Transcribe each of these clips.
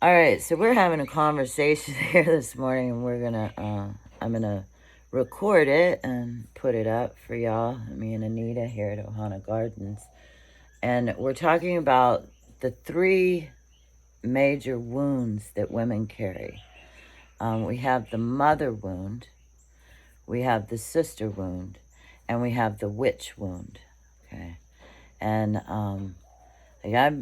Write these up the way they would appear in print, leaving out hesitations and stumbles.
All right, so we're having a conversation here this morning, and I'm gonna record it and put it up for y'all. Me and Anita here at Ohana Gardens, and we're talking about the three major wounds that women carry. We have the mother wound, we have the sister wound, and we have the witch wound. Okay, and like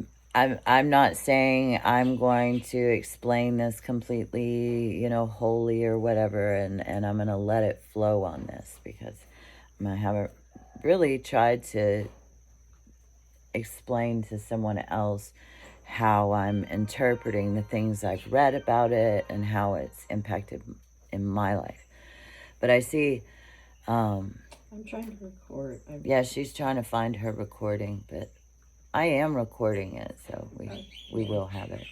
I'm not saying I'm going to explain this completely, wholly or whatever, and I'm gonna let it flow on this because I haven't really tried to explain to someone else how I'm interpreting the things I've read about it and how it's impacted in my life. But I see. I'm trying to record. Yeah, she's trying to find her recording, but I am recording it, so we will have it.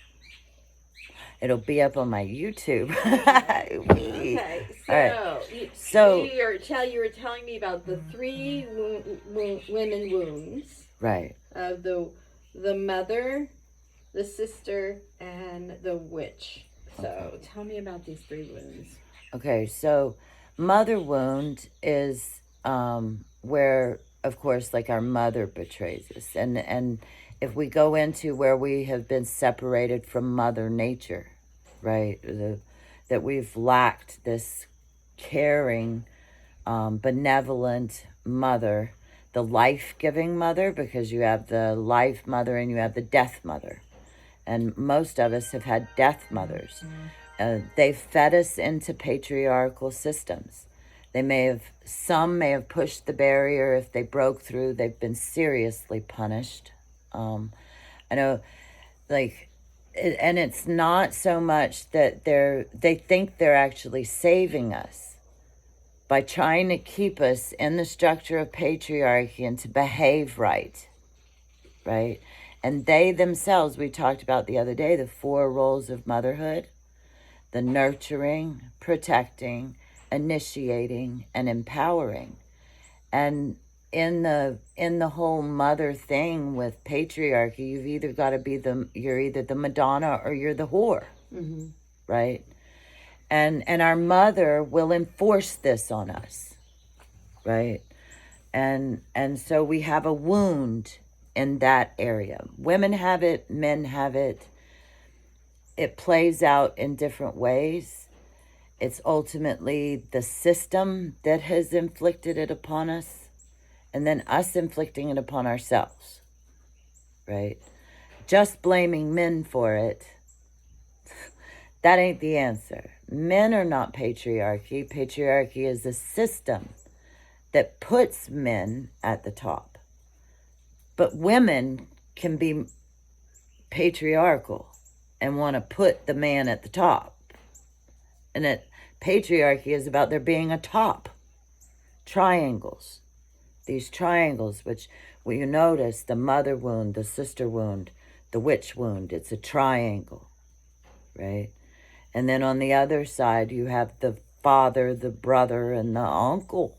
It'll be up on my YouTube. Okay, so right. you were telling me about the three women wounds. Right. Of the mother, the sister, and the witch. So okay. Tell me about these three wounds. Okay, so mother wound is where, of course, like our mother betrays us, and if we go into where we have been separated from Mother Nature, right, that we've lacked this caring, benevolent mother, the life-giving mother, because you have the life mother and you have the death mother, and most of us have had death mothers. They've fed us into patriarchal systems. Some may have pushed the barrier. If they broke through, they've been seriously punished. I know, and it's not so much that they think they're actually saving us by trying to keep us in the structure of patriarchy and to behave right. And they themselves, we talked about the other day, the 4 roles of motherhood: the nurturing, protecting, initiating, and empowering. And in the whole mother thing with patriarchy, you've either got to be you're either the Madonna or you're the whore, right? And our mother will enforce this on us, right? And so we have a wound in that area. Women have it, men have it. It plays out in different ways. It's ultimately the system that has inflicted it upon us, and then us inflicting it upon ourselves, right? Just blaming men for it, that ain't the answer. Men are not patriarchy. Patriarchy is a system that puts men at the top. But women can be patriarchal and want to put the man at the top. And that patriarchy is about there being a top. Triangles. These triangles, which you notice, the mother wound, the sister wound, the witch wound, it's a triangle, right? And then on the other side, you have the father, the brother, and the uncle,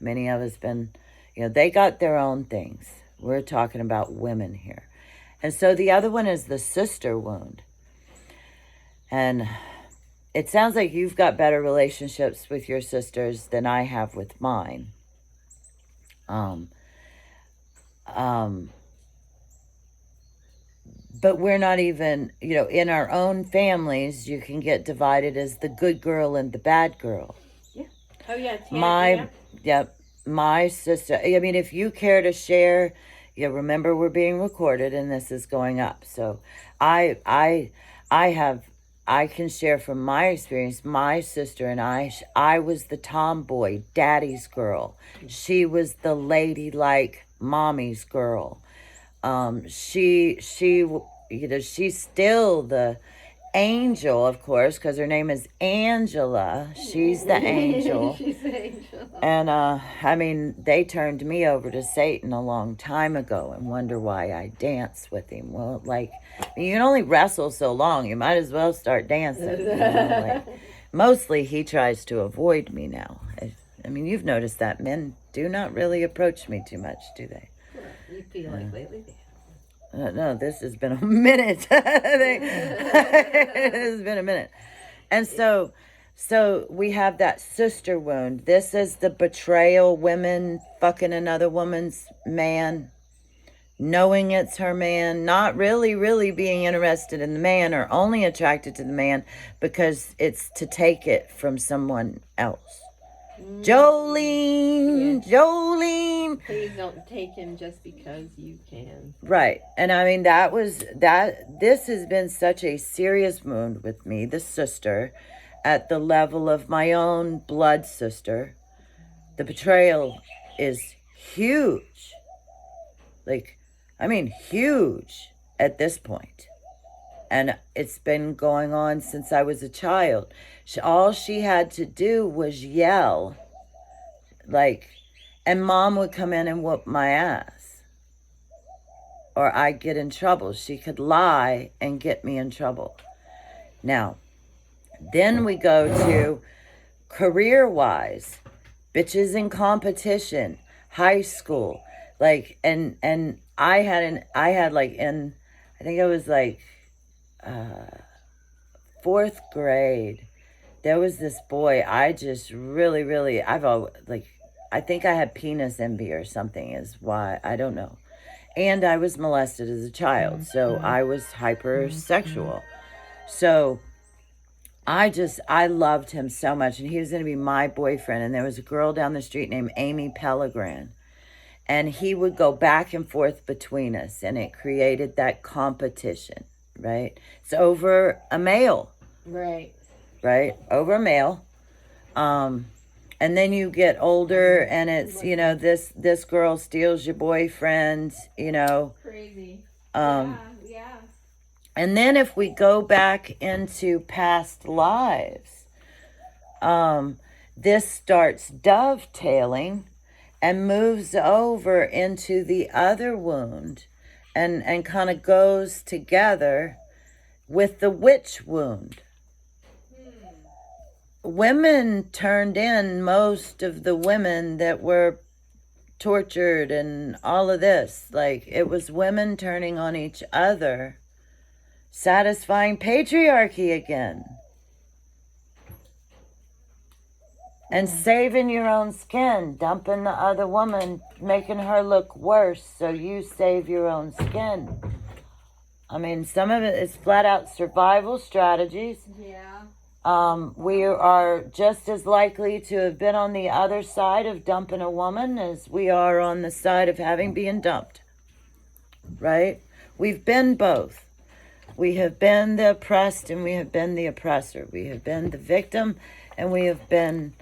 many of us been, they got their own things. We're talking about women here. And so the other one is the sister wound. And it sounds like you've got better relationships with your sisters than I have with mine. But we're not even, in our own families, you can get divided as the good girl and the bad girl. Yeah. Oh, yeah. My sister, if you care to share, remember we're being recorded and this is going up. So I can share from my experience. My sister and I was the tomboy, daddy's girl. She was the ladylike mommy's girl. She's still the angel, of course, because her name is Angela. She's the angel. She's the angel. And, they turned me over to Satan a long time ago and wonder why I dance with him. Well, you can only wrestle so long. You might as well start dancing. Mostly he tries to avoid me now. You've noticed that men do not really approach me too much, do they? You feel like lately they No, this has been a minute. It has been a minute. And so we have that sister wound. This is the betrayal, women fucking another woman's man, knowing it's her man, not really being interested in the man or only attracted to the man because it's to take it from someone else. Jolene, Jolene. Please don't take him just because you can. Right. And I mean, this has been such a serious wound with me, the sister, at the level of my own blood sister. The betrayal is huge. Like, I mean, huge at this point. And it's been going on since I was a child. All she had to do was yell. Like, and mom would come in and whoop my ass. Or I'd get in trouble. She could lie and get me in trouble. Now, then we go to career-wise. Bitches in competition. High school. Like, and I had like in, I think it was like, 4th grade, there was this boy I just really, I've always, like, I think I had penis envy or something is why, I don't know. And I was molested as a child, so I was hypersexual. So I loved him so much, and he was going to be my boyfriend, and there was a girl down the street named Amy Pellegrin. And he would go back and forth between us, and it created that competition, right? It's over a male. Right. Right? Over a male. And then you get older, and it's, you know, this girl steals your boyfriend, you know. Crazy. Yeah. Yeah. And then if we go back into past lives, this starts dovetailing and moves over into the other wound and kind of goes together with the witch wound. Women turned in most of the women that were tortured and all of this. Like, it was women turning on each other, satisfying patriarchy again. And saving your own skin, dumping the other woman, making her look worse so you save your own skin. I mean, some of it is flat out survival strategies. Yeah. We are just as likely to have been on the other side of dumping a woman as we are on the side of having been dumped. Right? We've been both. We have been the oppressed and we have been the oppressor. We have been the victim and we have been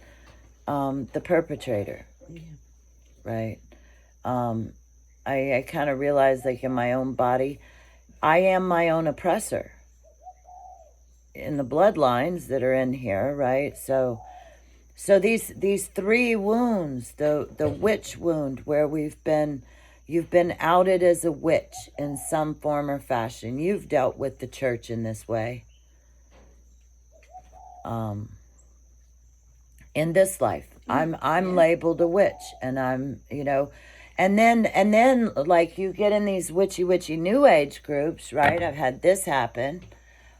the perpetrator. Yeah. Right? I kind of realized, like, in my own body, I am my own oppressor. In the bloodlines that are in here, right? So these 3 wounds, the witch wound where you've been outed as a witch in some form or fashion. You've dealt with the church in this way. In this life, I'm labeled a witch, and I'm, you know, and then like you get in these witchy new age groups, right? I've had this happen.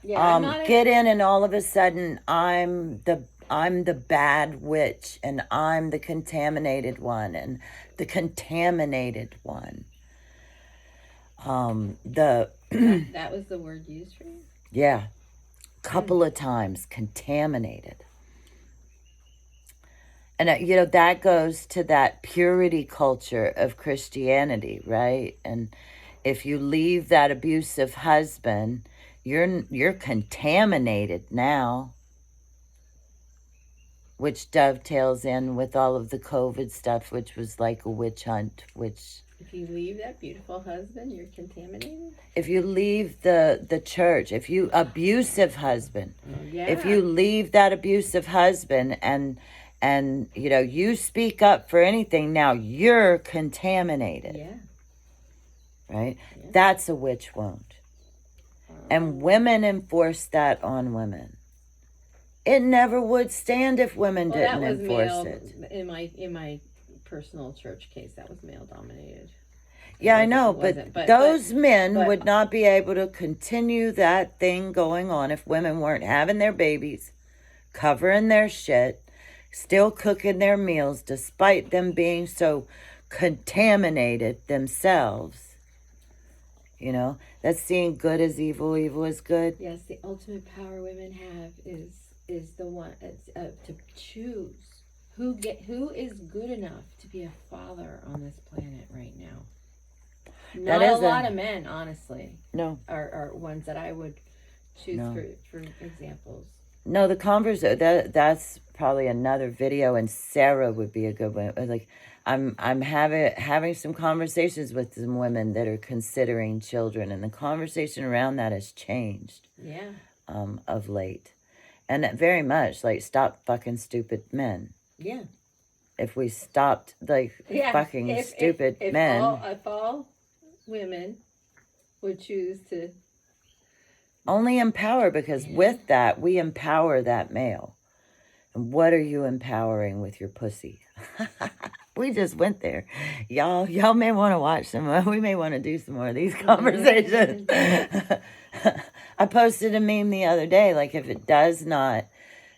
Yeah, get in and all of a sudden I'm the bad witch and I'm the contaminated one and the contaminated one. That was the word used for you? Yeah. Couple of times, contaminated. And you know, that goes to that purity culture of Christianity, right? And if you leave that abusive husband, you're contaminated now, which dovetails in with all of the COVID stuff, which was like a witch hunt, which... If you leave that beautiful husband, you're contaminated? If you leave the church, if you... Abusive husband. Yeah. If you leave that abusive husband and you know, you speak up for anything, now you're contaminated. Yeah. Right? Yeah. That's a witch wound. And women enforce that on women. It never would stand if women didn't enforce it. In my personal church case, that was male dominated. Yeah, I It know, wasn't, but those men but- would not be able to continue that thing going on if women weren't having their babies, covering their shit, still cooking their meals despite them being so contaminated themselves. You know, that's seeing good as evil, evil as good. Yes, the ultimate power women have is the one to choose who is good enough to be a father on this planet right now. Not a lot of men, honestly. No. Are ones that I would choose for examples. No, the that's probably another video, and Sarah would be a good one. Like, I'm having some conversations with some women that are considering children, and the conversation around that has changed. Yeah. Of late, and very much like stop fucking stupid men. Yeah. If we stopped fucking stupid men, if all women would choose to only empower, because with that we empower that male. And what are you empowering with your pussy? We just went there. Y'all may want to watch some more. We may want to do some more of these conversations. I posted a meme the other day, like, if it does not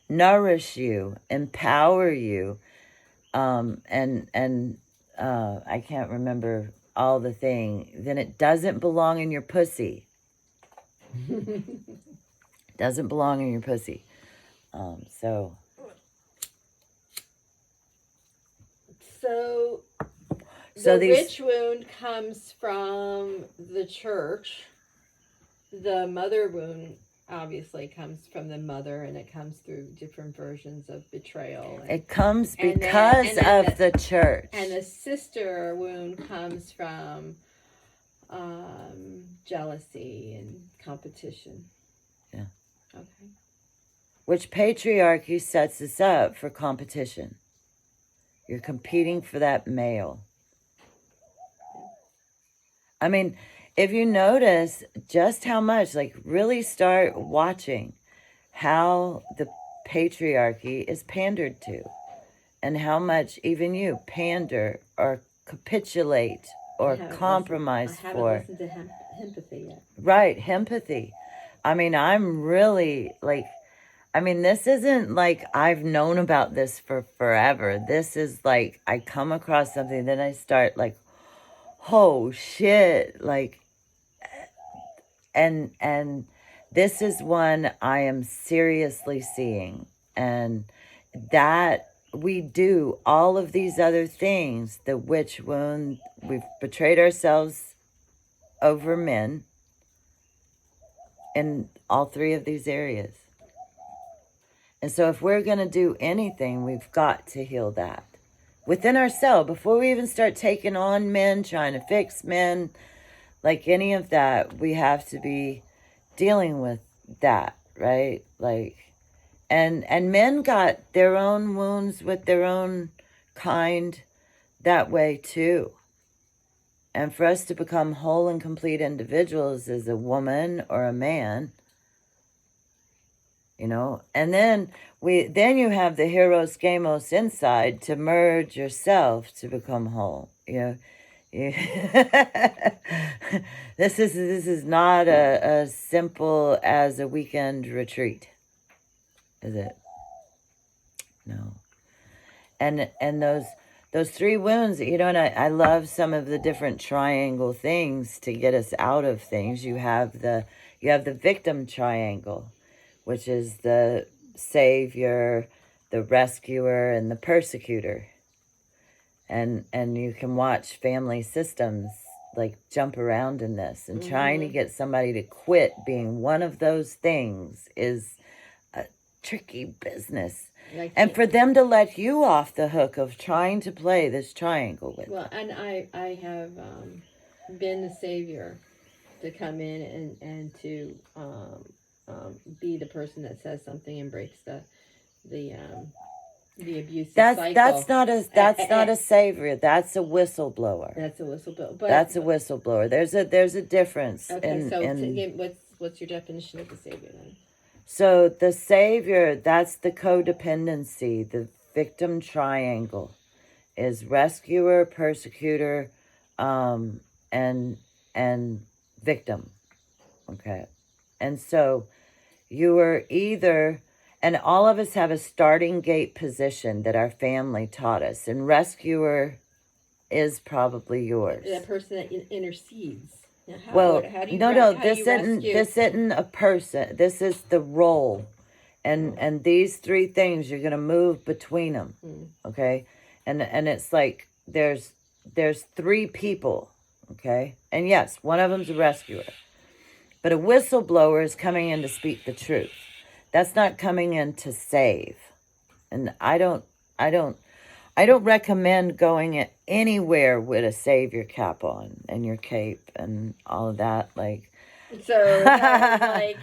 nourish you, empower you, and I can't remember all the thing, then it doesn't belong in your pussy. Doesn't belong in your pussy. So the witch wound comes from the church. The mother wound obviously comes from the mother, and it comes through different versions of betrayal. It comes because of the church. And the sister wound comes from jealousy and competition. Yeah. Okay. Which patriarchy sets us up for competition. You're competing for that male. I mean, if you notice just how much, like, really start watching how the patriarchy is pandered to, and how much even you pander or capitulate or compromise for. I haven't listened to empathy yet. Right, empathy. I mean, I'm really, like, this isn't like I've known about this for forever. This is like I come across something, then I start like, oh shit, like, and this is one I am seriously seeing, and that we do all of these other things, the witch wound, we've betrayed ourselves over men in all three of these areas. And so if we're going to do anything, we've got to heal that within ourselves before we even start taking on men, trying to fix men, like any of that. We have to be dealing with that, right? Like, and men got their own wounds with their own kind that way too. And for us to become whole and complete individuals as a woman or a man, you know, and then you have the hieros gamos inside to merge yourself to become whole. You know, this is not as simple as a weekend retreat, is it? No. And those three wounds, you know, and I love some of the different triangle things to get us out of things. You have the victim triangle, which is the savior, the rescuer, and the persecutor. And you can watch family systems like jump around in this, and trying to get somebody to quit being one of those things is a tricky business. And for them to let you off the hook of trying to play this triangle with. Well, and I have been the savior to come in and to be the person that says something and breaks the abusive cycle. That's not a savior. That's a whistleblower. That's a whistleblower. That's a whistleblower. There's a difference. Okay, what's your definition of the savior then? So the savior, that's the codependency. The victim triangle is rescuer, persecutor, and victim. Okay. And so you were either, and all of us have a starting gate position that our family taught us, and rescuer is probably yours. That person that intercedes. Now, how do you no, how do you rescue? this isn't a person. This is the role, and these three things you're gonna move between them. Okay, and it's like there's three people. Okay, and yes, one of them's a rescuer, but a whistleblower is coming in to speak the truth. That's not coming in to save, and I don't recommend going anywhere with a savior cap on and your cape and all of that. Like, so that was like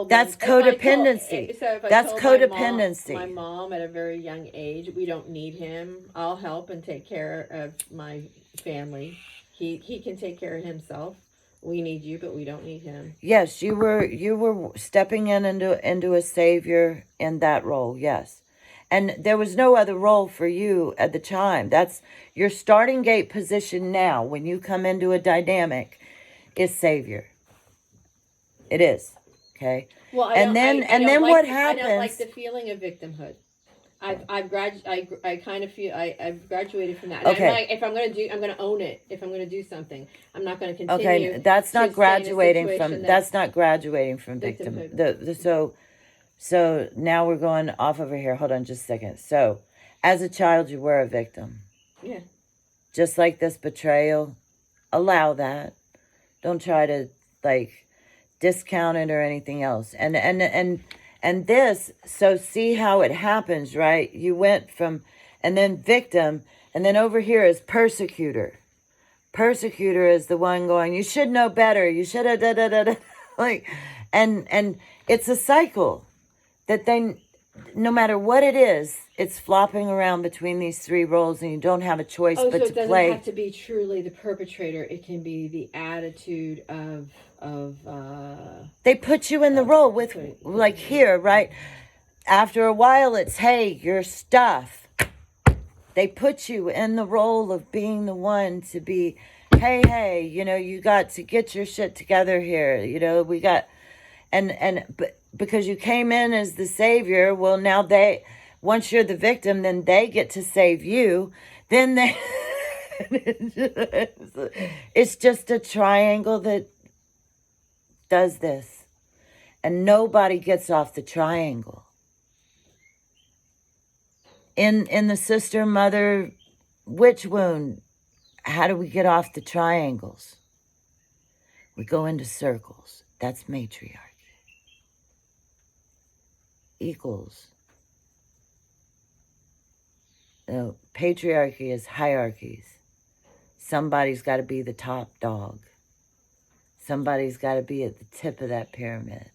that's codependency. That's codependency. My mom at a very young age, we don't need him. I'll help and take care of my family. He can take care of himself. We need you, but we don't need him. Yes, you were stepping into a savior in that role. Yes. And there was no other role for you at the time. That's your starting gate position now. When you come into a dynamic, is savior. It is. Okay. Well, and then what happens? I don't like the feeling of victimhood. I've graduated from that. And okay. if I'm going to do, I'm going to own it. If I'm going to do something, I'm not going to continue. Okay, that's not graduating from. That's not graduating from victimhood. So now we're going off over here. Hold on just a second. So, as a child, you were a victim. Yeah. Just like this betrayal, allow that. Don't try to discount it or anything else. And this, so see how it happens, right? You went from, and then victim, and then over here is persecutor. Persecutor is the one going, you should know better. You should have and it's a cycle that then, no matter what it is, it's flopping around between these three roles, and you don't have a choice but to play. So it doesn't have to be truly the perpetrator. It can be the attitude of they put you in the role with, here, right? After a while, it's, hey, your stuff. They put you in the role of being the one to be, hey, you got to get your shit together here. We got, but because you came in as the savior, well, now once you're the victim, then they get to save you. Then it's just a triangle that does this, and nobody gets off the triangle. In the sister mother witch wound, how do we get off the triangles? We go into circles. That's matriarchy. Equals. Patriarchy is hierarchies. Somebody's got to be the top dog. Somebody's got to be at the tip of that pyramid.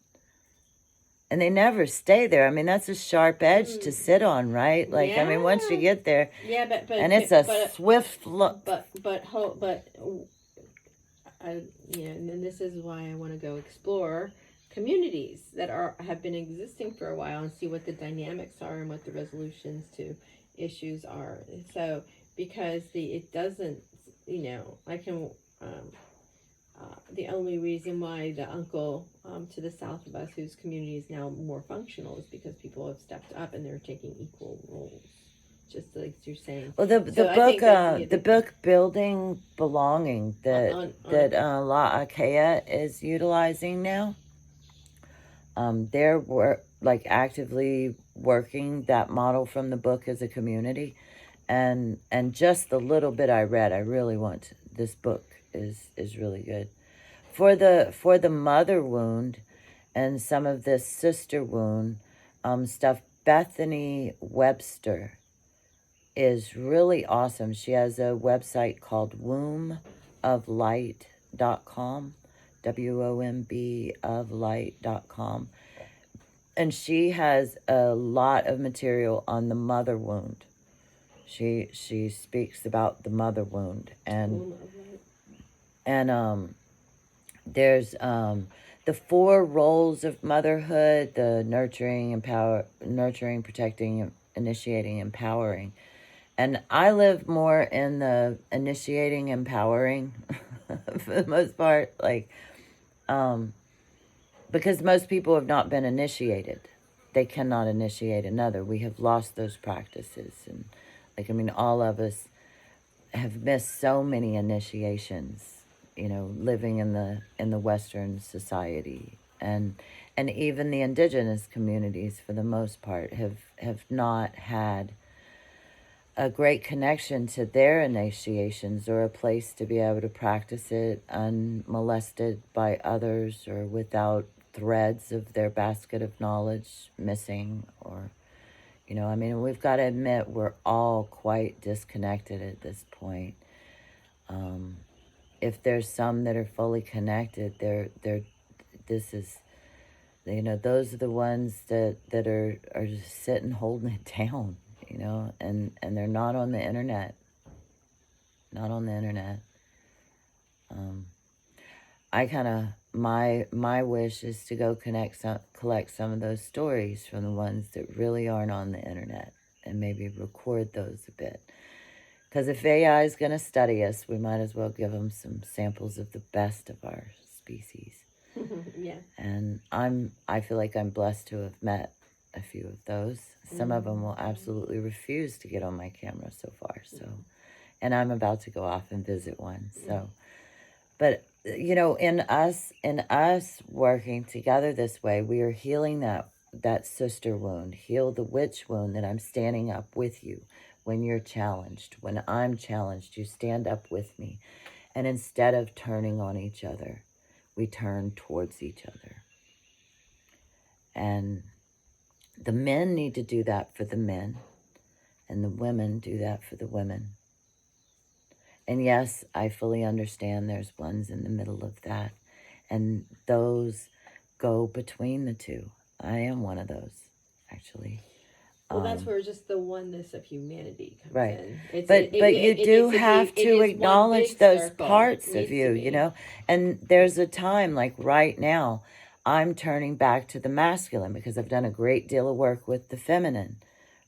And they never stay there. I mean, that's a sharp edge to sit on, right? I mean, once you get there, but and it's a swift look. And this is why I want to go explore communities that have been existing for a while and see what the dynamics are and what the resolutions to issues are. So because it doesn't, I can. The only reason why the uncle to the south of us, whose community is now more functional, is because people have stepped up and they're taking equal roles, just like you're saying. Well, the book Building Belonging that La Akea is utilizing now. They're actively working that model from the book as a community, and just the little bit I read, I really want this book. Is really good for the mother wound and some of this sister wound stuff. Bethany Webster is really awesome. She has a website called womboflight.com, WOMB of light.com, and she has a lot of material on the mother wound. She speaks about the mother wound, and there's the 4 roles of motherhood: the nurturing, protecting, initiating, empowering. And I live more in the initiating, empowering for the most part. Like, because most people have not been initiated. They cannot initiate another. We have lost those practices. And, like, I mean, all of us have missed so many initiations, you know, living in the Western society. And even the indigenous communities, for the most part, have not had a great connection to their initiations or a place to be able to practice it unmolested by others or without threads of their basket of knowledge missing. Or, you know, I mean, we've got to admit we're all quite disconnected at this point. If there's some that are fully connected, this is, you know, those are the ones that are just sitting holding it down, you know, and they're not on the internet. Not on the internet. I kind of, my wish is to go collect some of those stories from the ones that really aren't on the internet and maybe record those a bit. Because if AI is going to study us, we might as well give them some samples of the best of our species. Yeah. And I feel like I'm blessed to have met a few of those. Some of them will absolutely refuse to get on my camera so far. So, and I'm about to go off and visit one. So, but you know, in us working together this way, we are healing that sister wound. Heal the witch wound that I'm standing up with you when you're challenged. When I'm challenged, you stand up with me. And instead of turning on each other, we turn towards each other. And the men need to do that for the men, and the women do that for the women. And yes, I fully understand there's ones in the middle of that, and those go between the two. I am one of those, actually. Well, that's where just the oneness of humanity comes right. in. But you do have to acknowledge those parts of you, you know? And there's a time, like right now, I'm turning back to the masculine because I've done a great deal of work with the feminine,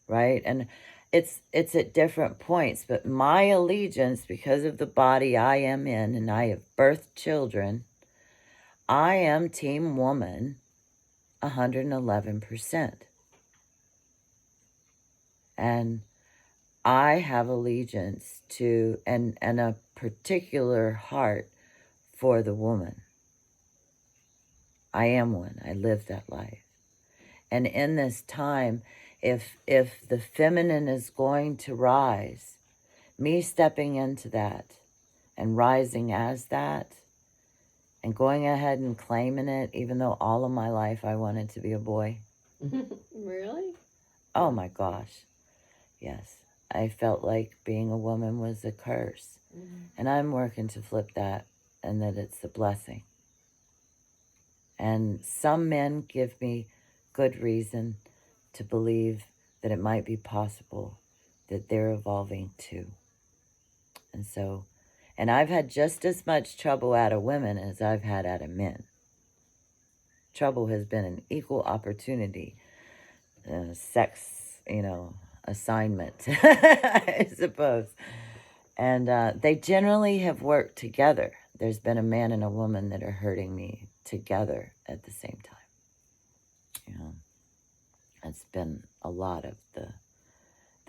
right? And it's at different points, but my allegiance, because of the body I am in, and I have birthed children, I am team woman 111%. And I have allegiance to and a particular heart for the woman. I am one. I live that life. And in this time, if the feminine is going to rise, me stepping into that and rising as that and going ahead and claiming it, even though all of my life I wanted to be a boy. Really? Oh my gosh. Yes. I felt like being a woman was a curse. And I'm working to flip that and that it's a blessing. And some men give me good reason to believe that it might be possible that they're evolving too. And so, and I've had just as much trouble out of women as I've had out of men. Trouble has been an equal opportunity, sex, you know, assignment, I suppose. And they generally have worked together. There's been a man and a woman that are hurting me together at the same time. You know, it's been a lot of the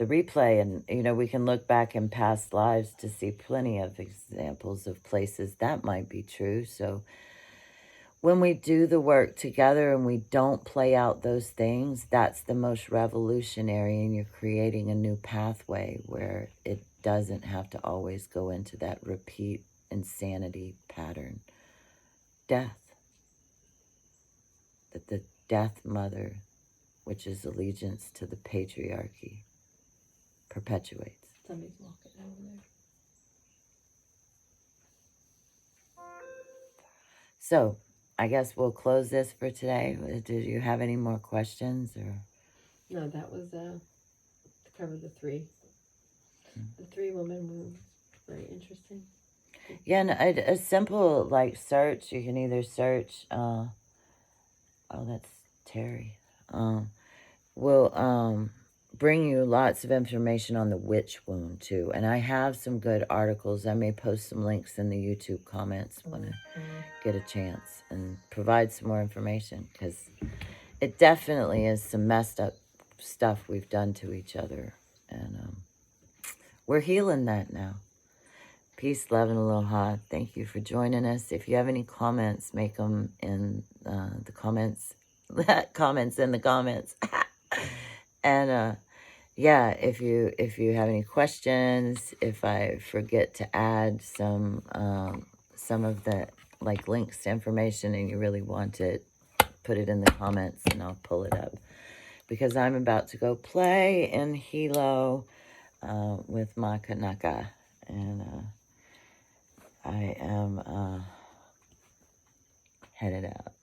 replay. And, you know, we can look back in past lives to see plenty of examples of places that might be true. So when we do the work together and we don't play out those things, that's the most revolutionary, and you're creating a new pathway where it doesn't have to always go into that repeat insanity pattern. Death. That the death mother, which is allegiance to the patriarchy, perpetuates. Somebody's walking over there. So, I guess we'll close this for today. Did you have any more questions? Or no, that was to cover the three. The three women were very interesting. Yeah, and a simple like search. You can either search. Oh, that's Terry. We'll bring you lots of information on the witch wound too. And I have some good articles. I may post some links in the YouTube comments when I get a chance and provide some more information, because it definitely is some messed up stuff we've done to each other. And we're healing that now. Peace, love, and aloha. Thank you for joining us. If you have any comments, make them in the comments. Comments in the comments. And yeah, if you have any questions, if I forget to add some of the like links to information and you really want it, put it in the comments and I'll pull it up. Because I'm about to go play in Hilo with Makanaka, and I am headed out.